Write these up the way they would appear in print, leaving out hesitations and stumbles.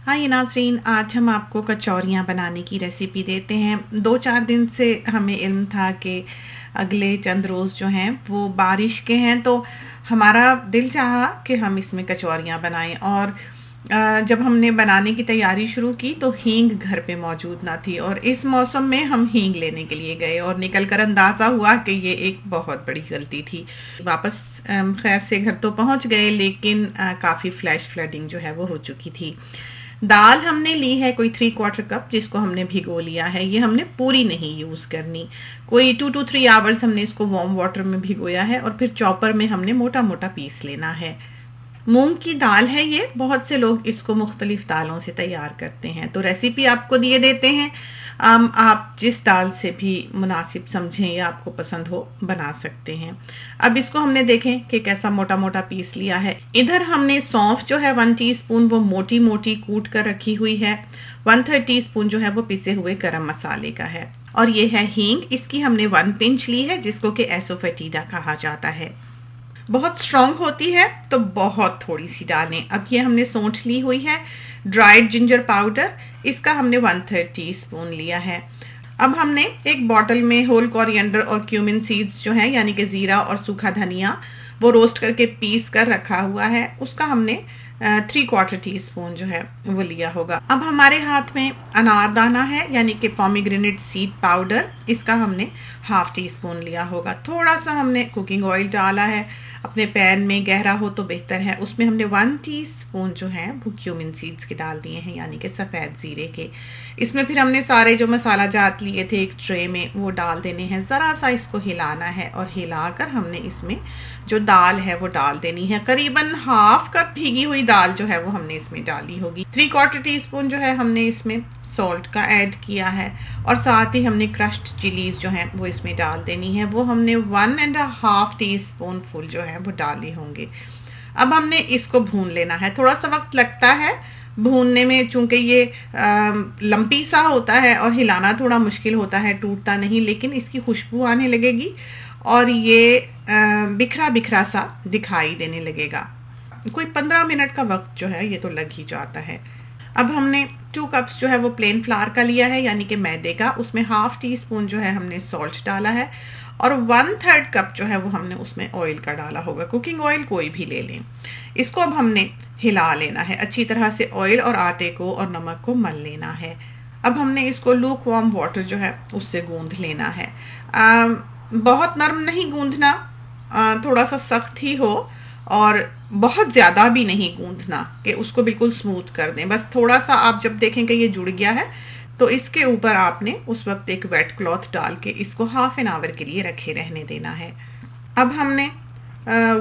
हाँ ये नाज़रीन, आज हम आपको कचौरियाँ बनाने की रेसिपी देते हैं। 2-4 दिन से हमें इल्म था कि अगले चंद रोज़ जो हैं वो बारिश के हैं, तो हमारा दिल चाहा कि हम इसमें कचौरियाँ बनाएं। और जब हमने बनाने की तैयारी शुरू की तो हींग घर पे मौजूद ना थी, और इस मौसम में हम हींग लेने के लिए गए और निकल कर अंदाज़ा हुआ कि ये एक बहुत बड़ी गलती थी। वापस खैर से घर तो पहुंच गए, लेकिन काफ़ी फ्लैश फ्लडिंग जो है वो हो चुकी थी। दाल हमने ली है कोई 3/4 कप, जिसको हमने भिगो लिया है। ये हमने पूरी नहीं यूज़ करनी, कोई 2 to 3 आवर्स हमने इसको वार्म वाटर में भिगोया है और फिर चॉपर में हमने मोटा मोटा पीस लेना है। मूंग की दाल है ये, बहुत से लोग इसको मुख्तलिफ दालों से तैयार करते हैं, तो रेसिपी आपको दिए देते हैं। आप जिस दाल से भी मुनासिब समझें या आपको पसंद हो बना सकते हैं। अब इसको हमने देखें कि कैसा मोटा मोटा पीस लिया है। इधर हमने सौंफ जो है 1 टीस्पून वो मोटी मोटी कूट कर रखी हुई है। 1/3 टीस्पून जो है वो पिसे हुए गरम मसाले का है। और ये है हींग, इसकी हमने 1 पिंच ली है, जिसको कि एसोफेटिडा कहा जाता है। बहुत स्ट्रॉन्ग होती है तो बहुत थोड़ी सी डालें। अब ये हमने सौंठ ली हुई है। ड्राइड जिंजर पाउडर, इसका हमने 1/3 टीस्पून लिया है। अब हमने एक बॉटल में होल कोरिएंडर और क्यूमिन सीड्स जो है यानी कि जीरा और सूखा धनिया वो रोस्ट करके पीस कर रखा हुआ है, उसका हमने 3/4 टीस्पून जो है वो लिया होगा। अब हमारे हाथ में अनारदाना है यानी कि पोमीग्रेनेट सीड पाउडर, इसका हमने 1/2 टीस्पून लिया होगा। थोड़ा सा हमने कुकिंग ऑयल डाला है, अपने पैन में गहरा हो तो बेहतर है। उसमें हमने 1 टीस्पून जो है वो क्यूमिन सीड्स के डाल दिए हैं यानी कि सफ़ेद ज़ीरे के। इसमें फिर हमने सारे जो मसाला जात लिए थे एक ट्रे में वो डाल देने हैं। ज़रा सा इसको हिलाना है और हिलाकर हमने इसमें जो दाल है वो डाल देनी है। करीबन 1/2 कप भीगी हुई दाल जो है वो हमने इसमें डाली होगी। 3/4 टीस्पून जो है हमने इसमें सॉल्ट का ऐड किया है, और साथ ही हमने क्रश्ड चिलीज जो हैं वो इसमें डाल देनी है। वो हमने 1.5 टीस्पून फुल जो है वो डाले होंगे। अब हमने इसको भून लेना है। थोड़ा सा वक्त लगता है भूनने में, चूंकि ये लंपी सा होता है और हिलाना थोड़ा मुश्किल होता है, टूटता नहीं, लेकिन इसकी खुशबू आने लगेगी और ये बिखरा बिखरा सा दिखाई देने लगेगा। कोई 15 मिनट का वक्त जो है ये तो लग ही जाता है। अब हमने 2 कप्स जो है वो प्लेन फ्लावर का लिया है यानी कि मैदे का। उसमें 1/2 टीस्पून जो है हमने सॉल्ट डाला है, और 1/3 कप जो है वो हमने उसमें ऑयल का डाला होगा। कुकिंग ऑयल कोई भी ले लें। इसको अब हमने हिला लेना है अच्छी तरह से। ऑयल और आटे को और नमक को मल लेना है। अब हमने इसको लूक वार्म वाटर जो है उससे गूंद लेना है। बहुत नरम नहीं गूंदना, थोड़ा सा सख्त ही हो, और बहुत ज़्यादा भी नहीं गूंदना कि उसको बिल्कुल स्मूथ कर दें। बस थोड़ा सा आप जब देखें कि ये जुड़ गया है तो इसके ऊपर आपने उस वक्त एक वेट क्लॉथ डाल के इसको 1/2 एन आवर के लिए रखे रहने देना है। अब हमने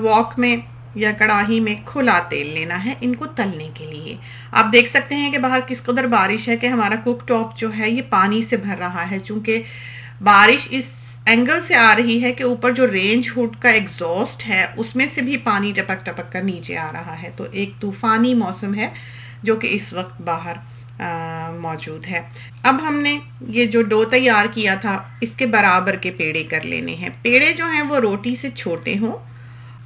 वॉक में या कढ़ाई में खुला तेल लेना है इनको तलने के लिए। आप देख सकते हैं कि बाहर किस कदर बारिश है कि हमारा कुक टॉप जो है ये पानी से भर रहा है, चूंकि बारिश इस एंगल से आ रही है कि ऊपर जो रेंज हुड का एग्जॉस्ट है उसमें से भी पानी टपक टपक कर नीचे आ रहा है। तो एक तूफानी मौसम है जो कि इस वक्त बाहर मौजूद है। अब हमने ये जो डो तैयार किया था इसके बराबर के पेड़े कर लेने हैं। पेड़े जो हैं वो रोटी से छोटे हों।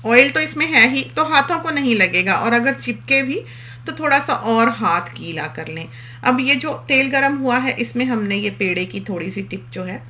ऑयल तो इसमें है ही तो हाथों को नहीं लगेगा, और अगर चिपके भी तो थोड़ा सा और हाथ गीला कर लें। अब ये जो तेल गरम हुआ है इसमें हमने ये पेड़े की थोड़ी सी टिप जो है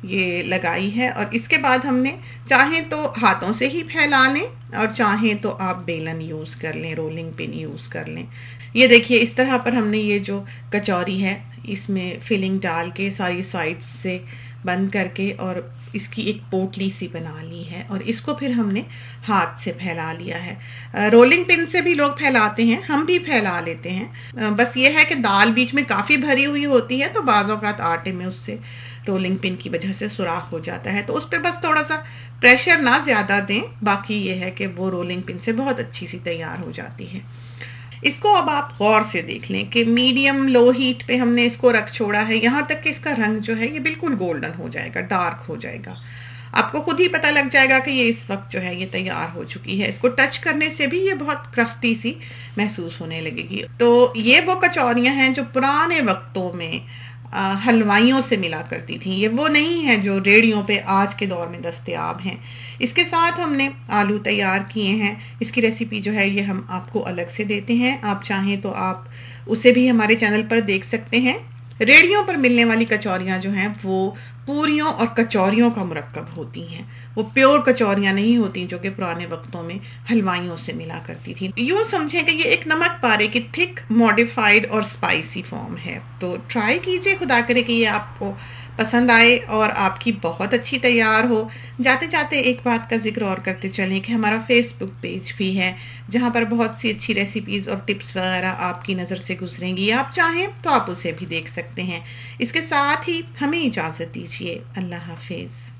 ये लगाई है, और इसके बाद हमने चाहें तो हाथों से ही फैला लें और चाहें तो आप बेलन यूज़ कर लें, रोलिंग पिन यूज़ कर लें। ये देखिए इस तरह पर हमने ये जो कचौरी है इसमें फिलिंग डाल के सारी साइड्स से बंद करके और इसकी एक पोटली सी बना ली है, और इसको फिर हमने हाथ से फैला लिया है। रोलिंग पिन से भी लोग फैलाते हैं, हम भी फैला लेते हैं। बस ये है कि दाल बीच में काफ़ी भरी हुई होती है तो बाज़ औक़ात आटे में उससे रोलिंग पिन की वजह से सुराख हो जाता है, तो उस पर बस थोड़ा सा प्रेशर ना ज़्यादा दें। बाकी ये है कि वो रोलिंग पिन से बहुत अच्छी सी तैयार हो जाती है। इसको अब आप गौर से देख लें कि मीडियम लो हीट पे हमने इसको रख छोड़ा है, यहाँ तक कि इसका रंग जो है ये बिल्कुल गोल्डन हो जाएगा, डार्क हो जाएगा। आपको खुद ही पता लग जाएगा कि ये इस वक्त जो है ये तैयार हो चुकी है। इसको टच करने से भी ये बहुत क्रस्टी सी महसूस होने लगेगी। तो ये वो कचौरियाँ हैं जो पुराने वक्तों में हलवाइयों से मिला करती थी। ये वो नहीं है जो रेहड़ियों पे आज के दौर में दस्तयाब हैं। इसके साथ हमने आलू तैयार किए हैं। इसकी रेसिपी जो है ये हम आपको अलग से देते हैं। आप चाहें तो आप उसे भी हमारे चैनल पर देख सकते हैं। रेहड़ियों पर मिलने वाली कचौरियाँ जो हैं वो पूरियों और कचौरियों का मुरक्कब होती हैं। वो प्योर कचौरियाँ नहीं होती जो कि पुराने वक्तों में हलवाइयों से मिला करती थी। यूँ समझें कि ये एक नमक पारे की थिक मॉडिफाइड और स्पाइसी फॉर्म है। तो ट्राई कीजिए, खुदा करे कि ये आपको पसंद आए और आपकी बहुत अच्छी तैयार हो। जाते जाते एक बात का जिक्र और करते चलें कि हमारा फेसबुक पेज भी है, जहाँ पर बहुत सी अच्छी रेसिपीज़ और टिप्स वगैरह आपकी नज़र से गुजरेंगी। आप चाहें तो आप उसे भी देख सकते हैं। इसके साथ ही हमें इजाज़त दीजिए। अल्लाह हाफिज़।